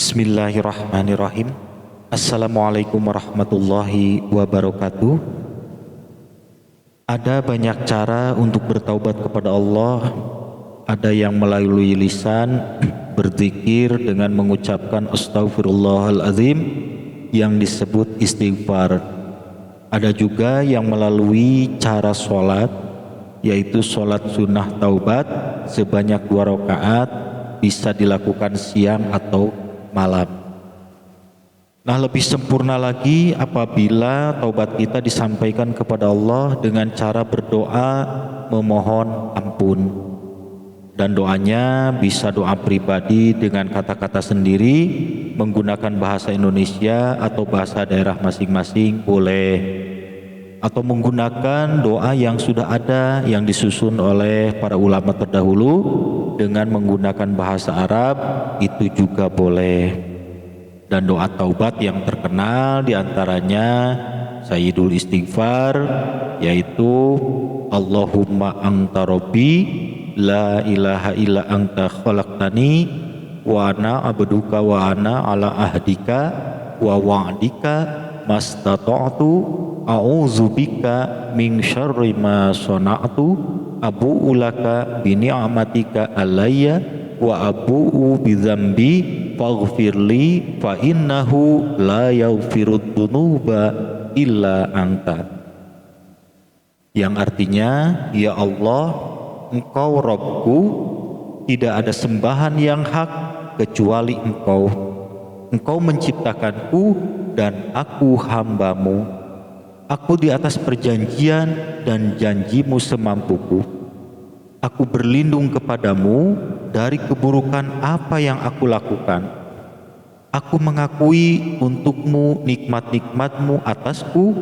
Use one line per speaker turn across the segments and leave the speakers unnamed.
Bismillahirrahmanirrahim. Assalamualaikum warahmatullahi wabarakatuh. Ada banyak cara untuk bertaubat kepada Allah. Ada yang melalui lisan, berzikir dengan mengucapkan astaghfirullahaladzim yang disebut istighfar. Ada juga yang melalui cara sholat, yaitu sholat sunnah taubat sebanyak 2 rakaat, bisa dilakukan siang atau malam. Nah, lebih sempurna lagi apabila taubat kita disampaikan kepada Allah dengan cara berdoa memohon ampun. Dan doanya bisa doa pribadi dengan kata-kata sendiri, menggunakan bahasa Indonesia atau bahasa daerah masing-masing boleh, atau menggunakan doa yang sudah ada yang disusun oleh para ulama terdahulu dengan menggunakan bahasa Arab, itu juga boleh. Dan doa taubat yang terkenal diantaranya Sayyidul Istighfar, yaitu Allahumma anta rabbi la ilaha illa anta khalaqtani wa ana abduka wa ana ala ahdika wa wa'dika mastata'tu a'udzubika min syarri ma sana'tu abu'u laka bi ni'matika alayya wa abu'u bi dzambi faghfirli fa innahu la yaghfirud dzunuba illa anta. Yang artinya, ya Allah, Engkau Rabbku, tidak ada sembahan yang hak kecuali Engkau. Engkau menciptakanku dan aku hambamu. Aku di atas perjanjian dan janjimu semampuku. Aku berlindung kepadamu dari keburukan apa yang aku lakukan. Aku mengakui untukmu nikmat-nikmatmu atasku,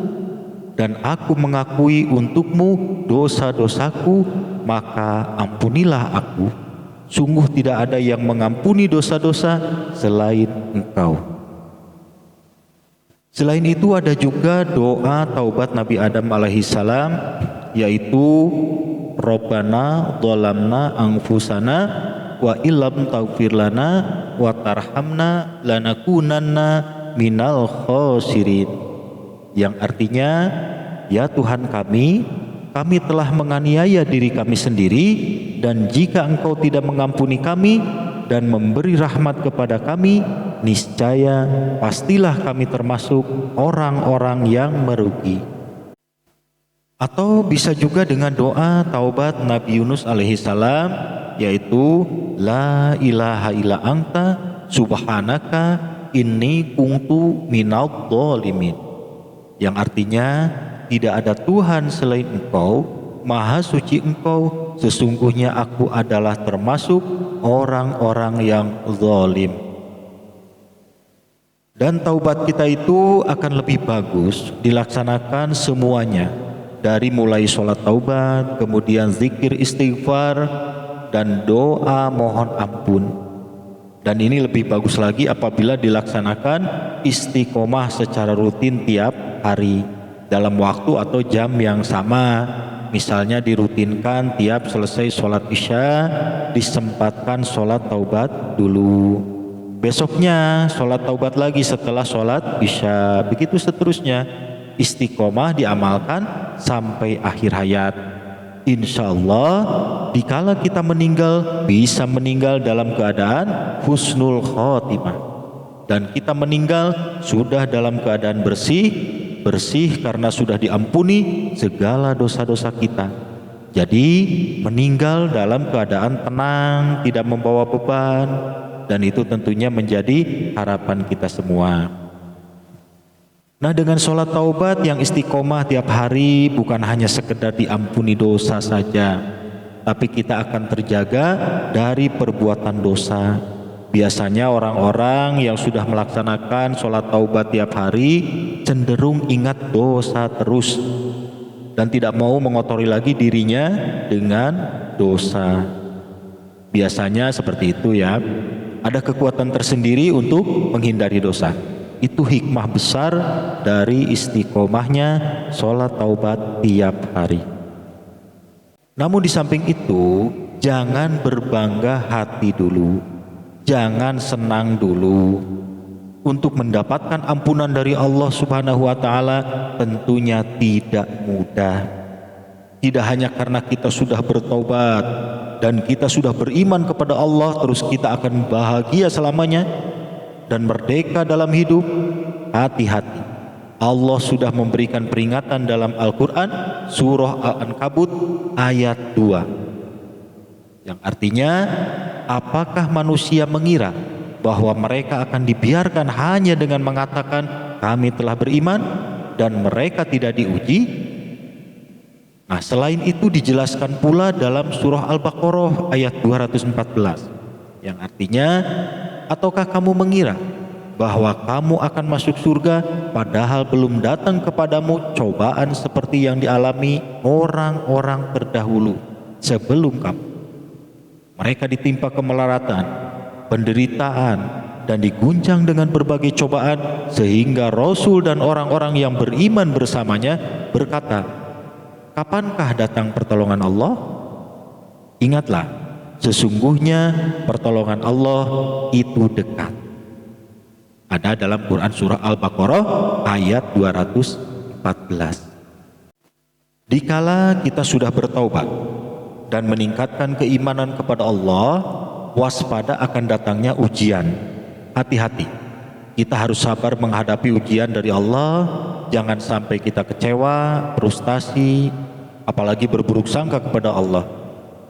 dan aku mengakui untukmu dosa-dosaku, maka ampunilah aku. Sungguh tidak ada yang mengampuni dosa-dosa selain Engkau. Selain itu ada juga doa taubat Nabi Adam alaihissalam, yaitu Rabbana dhalamna anfusana wa illam taghfir lana wa tarhamna lanakunanna minal khasirin. Yang artinya, ya Tuhan kami telah menganiaya diri kami sendiri, dan jika Engkau tidak mengampuni kami dan memberi rahmat kepada kami, niscaya pastilah kami termasuk orang-orang yang merugi. Atau bisa juga dengan doa taubat Nabi Yunus alaihissalam, yaitu la ilaha illa anta subhanaka inni kuntu minadh dhalimin. Yang artinya, tidak ada Tuhan selain Engkau, maha suci Engkau, sesungguhnya aku adalah termasuk orang-orang yang zalim. Dan taubat kita itu akan lebih bagus dilaksanakan semuanya, dari mulai sholat taubat, kemudian zikir istighfar, dan doa mohon ampun. Dan ini lebih bagus lagi apabila dilaksanakan istiqomah secara rutin tiap hari dalam waktu atau jam yang sama. Misalnya dirutinkan tiap selesai sholat isya disempatkan sholat taubat dulu, besoknya sholat taubat lagi setelah sholat isya, begitu seterusnya. Istiqomah diamalkan sampai akhir hayat. Insya Allah dikala kita meninggal, bisa meninggal dalam keadaan husnul khotimah, dan kita meninggal sudah dalam keadaan bersih karena sudah diampuni segala dosa-dosa kita. Jadi meninggal dalam keadaan tenang, tidak membawa beban, dan itu tentunya menjadi harapan kita semua. Nah, dengan sholat taubat yang istiqomah tiap hari, bukan hanya sekedar diampuni dosa saja, tapi kita akan terjaga dari perbuatan dosa. Biasanya orang-orang yang sudah melaksanakan sholat taubat tiap hari cenderung ingat dosa terus dan tidak mau mengotori lagi dirinya dengan dosa. Biasanya seperti itu ya. Ada kekuatan tersendiri untuk menghindari dosa. Itu hikmah besar dari istiqomahnya sholat taubat tiap hari. Namun di samping itu, jangan berbangga hati dulu. Jangan senang dulu. Untuk mendapatkan ampunan dari Allah Subhanahu wa taala tentunya tidak mudah. Tidak hanya karena kita sudah bertobat dan kita sudah beriman kepada Allah terus kita akan bahagia selamanya dan merdeka dalam hidup. Hati-hati. Allah sudah memberikan peringatan dalam Al-Quran surah Al-Ankabut ayat 2 yang artinya, apakah manusia mengira bahwa mereka akan dibiarkan hanya dengan mengatakan kami telah beriman dan mereka tidak diuji? Nah, selain itu dijelaskan pula dalam surah Al-Baqarah ayat 214 yang artinya, ataukah kamu mengira bahwa kamu akan masuk surga padahal belum datang kepadamu cobaan seperti yang dialami orang-orang terdahulu sebelum kamu? Mereka ditimpa kemelaratan, penderitaan, dan diguncang dengan berbagai cobaan sehingga Rasul dan orang-orang yang beriman bersamanya berkata, kapankah datang pertolongan Allah? Ingatlah, sesungguhnya pertolongan Allah itu dekat. Ada dalam Quran surah Al-Baqarah ayat 214. Dikala kita sudah bertaubat dan meningkatkan keimanan kepada Allah, waspada akan datangnya ujian. Hati-hati, kita harus sabar menghadapi ujian dari Allah. Jangan sampai kita kecewa, frustasi, apalagi berburuk sangka kepada Allah.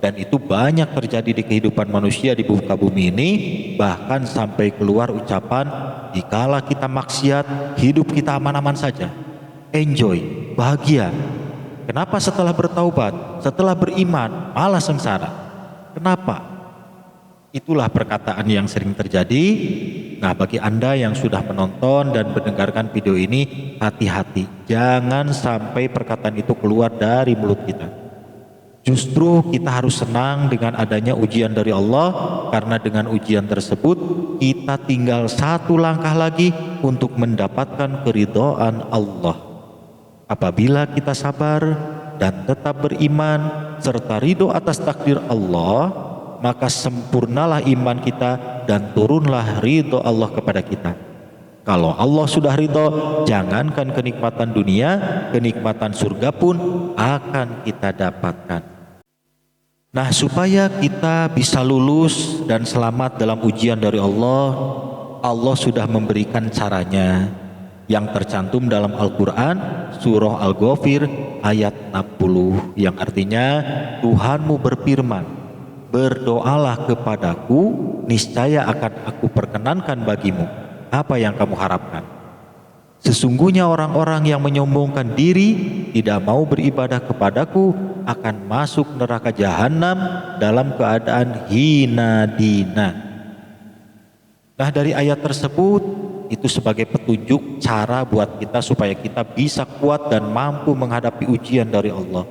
Dan itu banyak terjadi di kehidupan manusia di muka bumi ini. Bahkan sampai keluar ucapan, dikala kita maksiat, hidup kita aman-aman saja, enjoy, bahagia. Kenapa setelah bertaubat, setelah beriman, malah sengsara? Kenapa? Itulah perkataan yang sering terjadi. Nah, bagi Anda yang sudah menonton dan mendengarkan video ini, hati-hati. Jangan sampai perkataan itu keluar dari mulut kita. Justru kita harus senang dengan adanya ujian dari Allah, karena dengan ujian tersebut kita tinggal satu langkah lagi untuk mendapatkan keridhaan Allah. Apabila kita sabar dan tetap beriman serta ridho atas takdir Allah, maka sempurnalah iman kita dan turunlah ridho Allah kepada kita. Kalau Allah sudah ridho, jangankan kenikmatan dunia, kenikmatan surga pun akan kita dapatkan. Nah, supaya kita bisa lulus dan selamat dalam ujian dari Allah, Allah sudah memberikan caranya yang tercantum dalam Al-Quran surah Al-Ghafir ayat 60 yang artinya, Tuhanmu berfirman, berdoalah kepadaku, niscaya akan aku perkenankan bagimu apa yang kamu harapkan. Sesungguhnya orang-orang yang menyombongkan diri tidak mau beribadah kepadaku akan masuk neraka jahanam dalam keadaan hina dina. Nah, dari ayat tersebut itu sebagai petunjuk cara buat kita supaya kita bisa kuat dan mampu menghadapi ujian dari Allah.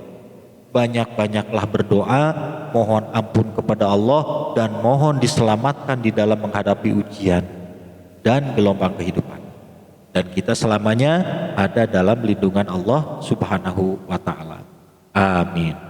Banyak-banyaklah berdoa, mohon ampun kepada Allah dan mohon diselamatkan di dalam menghadapi ujian dan gelombang kehidupan. Dan kita selamanya ada dalam lindungan Allah Subhanahu wa taala. Amin.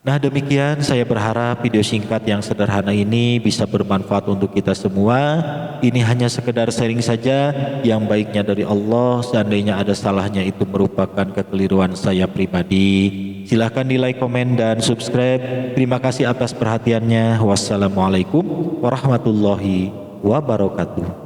Nah, demikian saya berharap video singkat yang sederhana ini bisa bermanfaat untuk kita semua. Ini hanya sekedar sharing saja, yang baiknya dari Allah. Seandainya ada salahnya itu merupakan kekeliruan saya pribadi. Silahkan di like, komen, dan subscribe. Terima kasih atas perhatiannya. Wassalamualaikum warahmatullahi wabarakatuh.